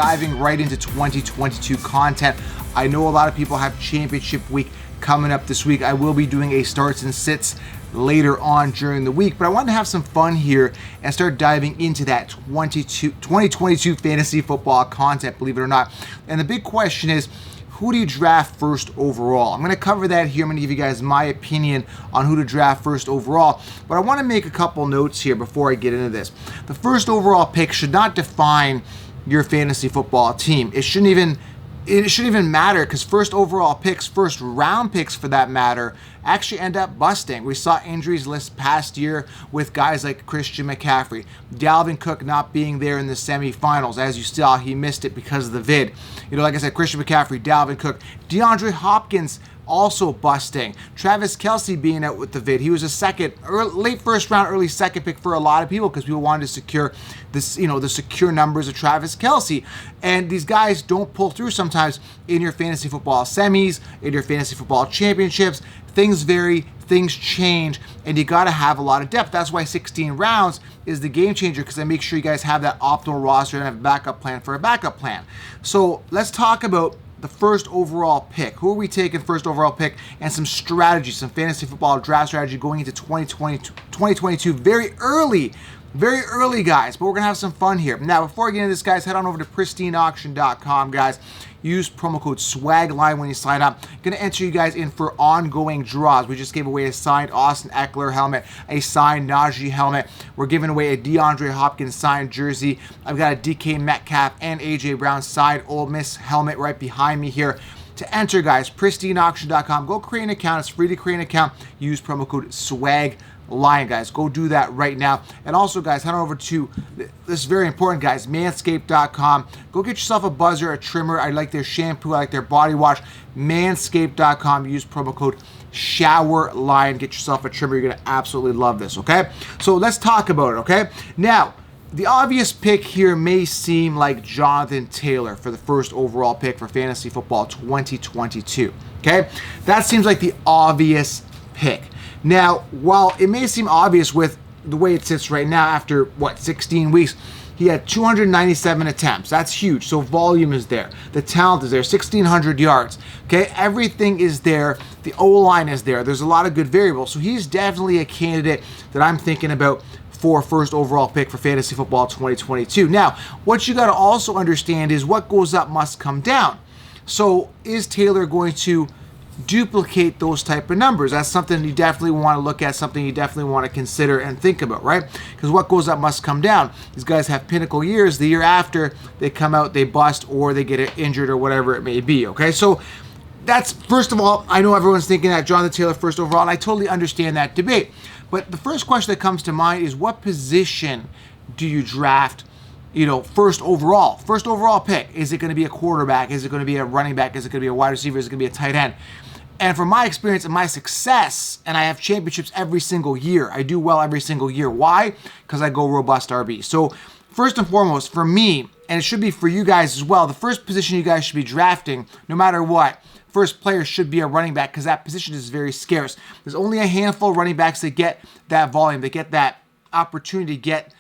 diving right into 2022 content. I know a lot of people have championship week coming up this week. I will be doing a starts and sits later on during the week, but I wanted to have some fun here and start diving into that 2022 fantasy football content, believe it or not. And the big question is, who do you draft first overall? I'm going to cover that here. I'm going to give you guys my opinion on who to draft first overall, but I want to make a couple notes here before I get into this. The first overall pick should not define your fantasy football team. It shouldn't even matter, because first overall picks, first round picks for that matter, actually end up busting. We saw injuries this past year with guys like Christian McCaffrey, Dalvin Cook not being there in the semifinals. As you saw, he missed it because of the vid. Like I said, Christian McCaffrey, Dalvin Cook, DeAndre Hopkins also busting. Travis Kelce being out with the vid. He was a late first round, early second pick for a lot of people because people wanted to secure this, the secure numbers of Travis Kelce. And these guys don't pull through sometimes in your fantasy football semis, in your fantasy football championships. Things vary, things change, and you got to have a lot of depth. That's why 16 rounds is the game changer, because I make sure you guys have that optimal roster and have a backup plan for a backup plan. So let's talk about the first overall pick. Who are we taking first overall pick, and some strategy, some fantasy football draft strategy going into 2022 very early, guys, but we're going to have some fun here. Now, before I get into this, guys, head on over to pristineauction.com, guys. Use promo code SWAGLINE when you sign up. Going to enter you guys in for ongoing draws. We just gave away a signed Austin Eckler helmet, a signed Najee helmet. We're giving away a DeAndre Hopkins signed jersey. I've got a DK Metcalf and AJ Brown signed Ole Miss helmet right behind me here. To enter, guys, pristineauction.com. Go create an account. It's free to create an account. Use promo code SWAGLINE, guys. Go do that right now. And also, guys, head on over to, this is very important, guys, manscaped.com. Go get yourself a buzzer, a trimmer. I like their shampoo. I like their body wash. Manscaped.com. Use promo code SHOWERLINE. Get yourself a trimmer. You're going to absolutely love this, okay? So let's talk about it, okay? Now, the obvious pick here may seem like Jonathan Taylor for the first overall pick for fantasy football 2022, okay? That seems like the obvious pick. Now, while it may seem obvious with the way it sits right now after, 16 weeks, he had 297 attempts. That's huge. So volume is there. The talent is there. 1,600 yards. Okay, everything is there. The O-line is there. There's a lot of good variables. So he's definitely a candidate that I'm thinking about for first overall pick for fantasy football 2022. Now, what you got to also understand is what goes up must come down. So is Taylor going to duplicate those type of numbers? That's something you definitely want to look at, something you definitely want to consider and think about, right? Because what goes up must come down. These guys have pinnacle years. The year after, they come out, they bust, or they get injured, or whatever it may be, okay? So that's, first of all, I know everyone's thinking that Jonathan Taylor first overall, and I totally understand that debate. But the first question that comes to mind is, what position do you draft, first overall? First overall pick. Is it going to be a quarterback? Is it going to be a running back? Is it going to be a wide receiver? Is it going to be a tight end? And from my experience and my success, and I have championships every single year. I do well every single year. Why? Because I go robust RB. So first and foremost, for me, and it should be for you guys as well, the first position you guys should be drafting, no matter what, first player should be a running back, because that position is very scarce. There's only a handful of running backs that get that volume, that get that opportunity to get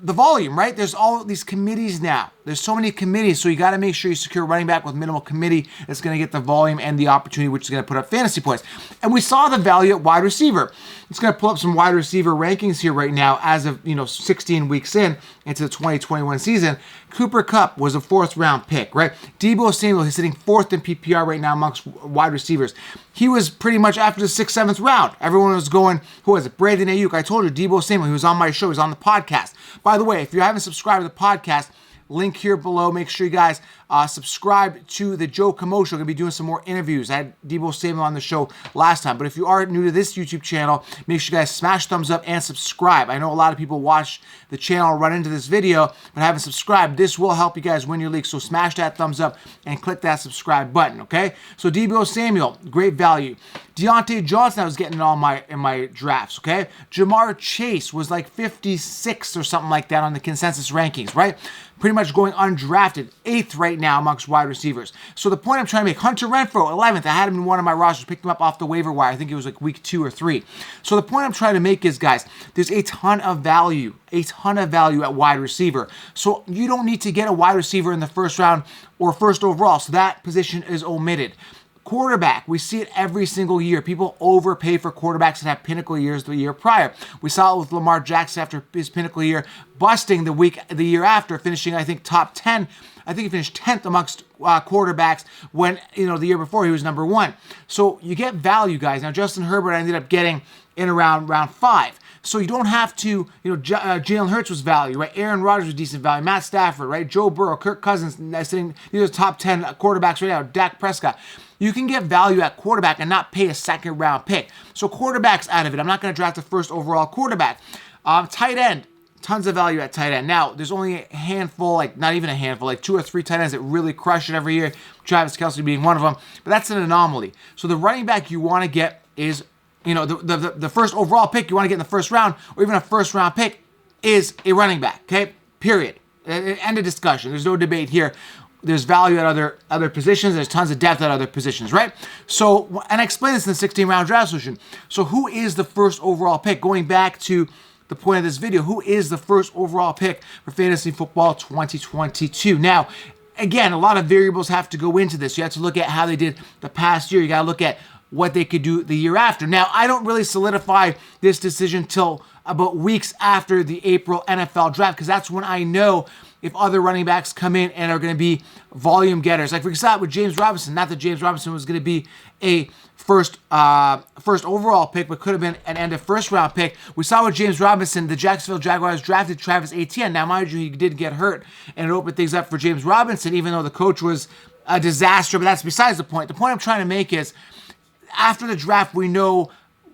the volume, right? There's all these committees now. There's so many committees, so you got to make sure you secure a running back with minimal committee that's going to get the volume and the opportunity, which is going to put up fantasy points. And we saw the value at wide receiver. It's going to pull up some wide receiver rankings here right now as of 16 weeks into the 2021 season. Cooper Kupp was a 4th round pick, right? Deebo Samuel is sitting 4th in PPR right now amongst wide receivers. He was pretty much after the 6th, 7th round. Everyone was going, who was it? Brandon Ayuk. I told you, Deebo Samuel. He was on my show. He was on the podcast. By the way, if you haven't subscribed to the podcast, link here below. Make sure you guys subscribe to the Joe Camo Show. I'm going to be doing some more interviews. I had Deebo Samuel on the show last time. But if you are new to this YouTube channel, make sure you guys smash thumbs up and subscribe. I know a lot of people watch the channel run into this video but haven't subscribed. This will help you guys win your league. So smash that thumbs up and click that subscribe button, okay? So Deebo Samuel, great value. Deontay Johnson, I was getting in my drafts, okay? Jamar Chase was like 56 or something like that on the consensus rankings, right? Pretty much going undrafted, 8th right right now amongst wide receivers. So the point I'm trying to make, Hunter Renfrow, 11th. I had him in one of my rosters, picked him up off the waiver wire. I think it was like week 2 or 3. So the point I'm trying to make is, guys, there's a ton of value at wide receiver. So you don't need to get a wide receiver in the first round or first overall. So that position is omitted. Quarterback, we see it every single year. People overpay for quarterbacks that have pinnacle years the year prior. We saw it with Lamar Jackson after his pinnacle year, busting the year after, finishing, I think, top 10. I think he finished 10th amongst quarterbacks when, the year before he was number 1. So you get value, guys. Now, Justin Herbert I ended up getting in around round 5. So you don't have to, Jalen Hurts was value, right? Aaron Rodgers was decent value. Matt Stafford, right? Joe Burrow, Kirk Cousins, these are top 10 quarterbacks right now. Dak Prescott. You can get value at quarterback and not pay a second round pick. So quarterback's out of it. I'm not going to draft the first overall quarterback. Tight end, tons of value at tight end. Now, there's only a handful, not even a handful, 2 or 3 tight ends that really crush it every year. Travis Kelce being one of them. But that's an anomaly. So the running back you want to get is, the first overall pick you want to get in the first round, or even a first round pick, is a running back, okay? Period. End of discussion. There's no debate here. There's value at other positions. There's tons of depth at other positions, right? So, and I explained this in the 16-round draft solution. So who is the first overall pick? Going back to the point of this video, who is the first overall pick for Fantasy Football 2022? Now, again, a lot of variables have to go into this. You have to look at how they did the past year. You got to look at what they could do the year after. Now, I don't really solidify this decision till about weeks after the April NFL draft, because that's when I know if other running backs come in and are going to be volume getters. Like we saw it with James Robinson. Not that James Robinson was going to be a first overall pick, but could have been an end of first round pick. We saw with James Robinson, the Jacksonville Jaguars drafted Travis Etienne. Now, mind you, he did get hurt, and it opened things up for James Robinson, even though the coach was a disaster. But that's besides the point. The point I'm trying to make is, after the draft, we know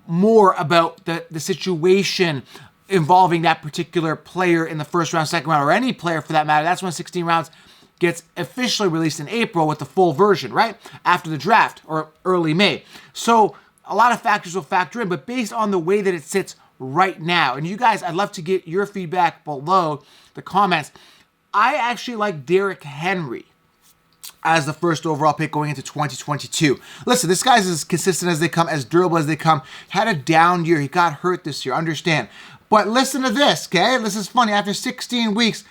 more about the situation involving that particular player in the first round, second round, or any player for that matter. That's when 16 rounds gets officially released in April with the full version, right? After the draft, or early May. So a lot of factors will factor in, but based on the way that it sits right now, and you guys, I'd love to get your feedback below the comments. I actually like Derrick Henry as the first overall pick going into 2022. Listen, this guy's as consistent as they come, as durable as they come. Had a down year. He got hurt this year, understand. But listen to this, okay? This is funny. After 16 weeks,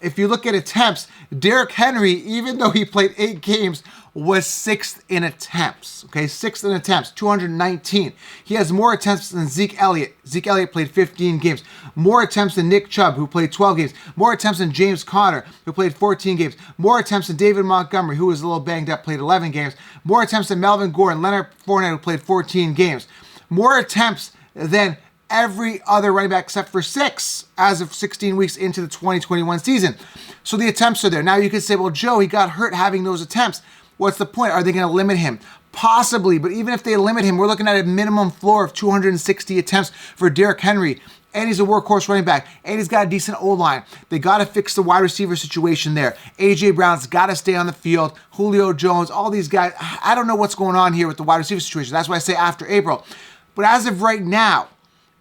if you look at attempts, Derrick Henry, even though he played 8 games, was 6th in attempts, okay? 6th in attempts, 219. He has more attempts than Zeke Elliott. Zeke Elliott played 15 games. More attempts than Nick Chubb, who played 12 games. More attempts than James Conner, who played 14 games. More attempts than David Montgomery, who was a little banged up, played 11 games. More attempts than Melvin Gordon, Leonard Fournette, who played 14 games. More attempts than every other running back except for 6 as of 16 weeks into the 2021 season. So the attempts are there. Now you could say, well, Joe, he got hurt having those attempts. What's the point? Are they going to limit him? Possibly, but even if they limit him, we're looking at a minimum floor of 260 attempts for Derrick Henry. And he's a workhorse running back. And he's got a decent O-line. They got to fix the wide receiver situation there. A.J. Brown's got to stay on the field. Julio Jones, all these guys. I don't know what's going on here with the wide receiver situation. That's why I say after April. But as of right now,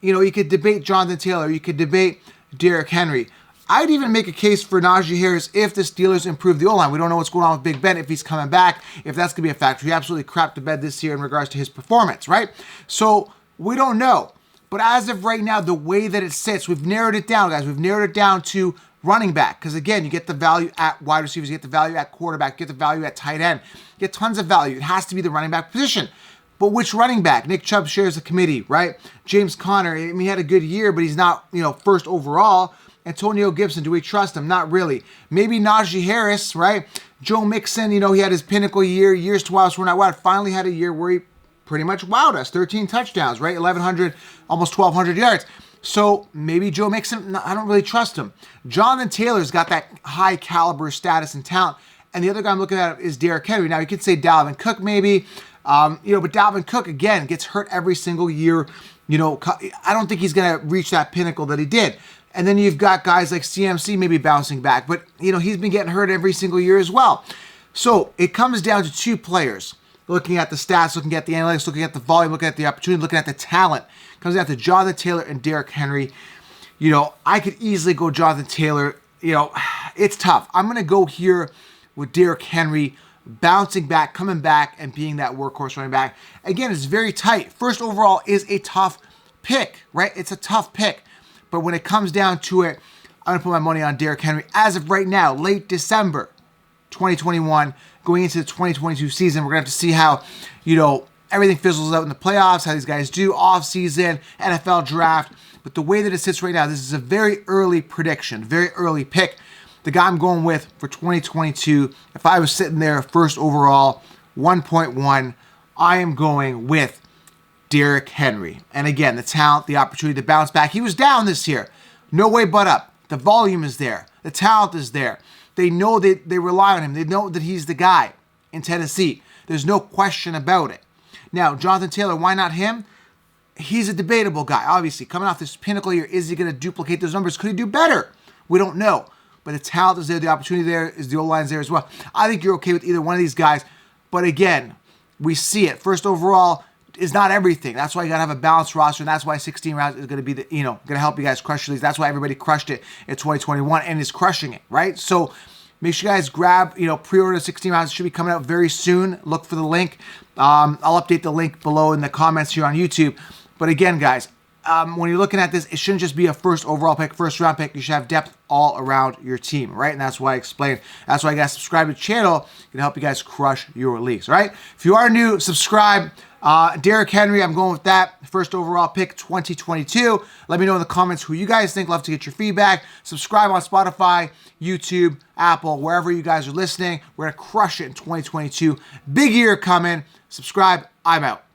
you could debate Jonathan Taylor. You could debate Derrick Henry. I'd even make a case for Najee Harris if the Steelers improve the O-line. We don't know what's going on with Big Ben, if he's coming back, if that's going to be a factor. He absolutely crapped the bed this year in regards to his performance, right? So we don't know. But as of right now, the way that it sits, we've narrowed it down, guys. We've narrowed it down to running back. Because, again, you get the value at wide receivers. You get the value at quarterback. You get the value at tight end. You get tons of value. It has to be the running back position. But which running back? Nick Chubb shares the committee, right? James Conner, he had a good year, but he's not, first overall. Antonio Gibson, do we trust him? Not really. Maybe Najee Harris, right? Joe Mixon, he had his pinnacle year. Years to us were not wild. Finally had a year where he pretty much wowed us. 13 touchdowns, right? 1,100, almost 1,200 yards. So maybe Joe Mixon, I don't really trust him. Jonathan Taylor's got that high caliber status and talent. And the other guy I'm looking at is Derrick Henry. Now, you could say Dalvin Cook maybe. But Dalvin Cook, again, gets hurt every single year. I don't think he's going to reach that pinnacle that he did. And then you've got guys like CMC maybe bouncing back. But, he's been getting hurt every single year as well. So it comes down to 2 players. Looking at the stats, looking at the analytics, looking at the volume, looking at the opportunity, looking at the talent. It comes down to Jonathan Taylor and Derrick Henry. I could easily go Jonathan Taylor. It's tough. I'm going to go here with Derrick Henry bouncing back, coming back, and being that workhorse running back. Again, it's very tight. First overall is a tough pick, right? It's a tough pick. But when it comes down to it, I'm going to put my money on Derrick Henry. As of right now, late December 2021, going into the 2022 season, we're going to have to see how, everything fizzles out in the playoffs, how these guys do, off-season, NFL draft. But the way that it sits right now, this is a very early prediction, very early pick. The guy I'm going with for 2022, if I was sitting there first overall, 1.1, I am going with Derrick Henry. And again, the talent, the opportunity to bounce back. He was down this year. No way but up. The volume is there. The talent is there. They know that they rely on him. They know that he's the guy in Tennessee. There's no question about it. Now, Jonathan Taylor, why not him? He's a debatable guy, obviously. Coming off this pinnacle year, is he going to duplicate those numbers? Could he do better? We don't know. But the talent is there, the opportunity there, is the O-line's there as well. I think you're okay with either one of these guys. But again, we see it. First overall is not everything. That's why you got to have a balanced roster, and that's why 16 rounds is going to be going to help you guys crush the leagues. That's why everybody crushed it in 2021 and is crushing it, right? So make sure you guys grab, pre-order 16 rounds. It should be coming out very soon. Look for the link. I'll update the link below in the comments here on YouTube. But again, guys, when you're looking at this, it shouldn't just be a first overall pick, first round pick. You should have depth all around your team, right? And that's why I explained. That's why you guys subscribe to the channel. It can help you guys crush your leagues, right? If you are new, subscribe. Derrick Henry, I'm going with that. First overall pick, 2022. Let me know in the comments who you guys think. Love to get your feedback. Subscribe on Spotify, YouTube, Apple, wherever you guys are listening. We're going to crush it in 2022. Big year coming. Subscribe. I'm out.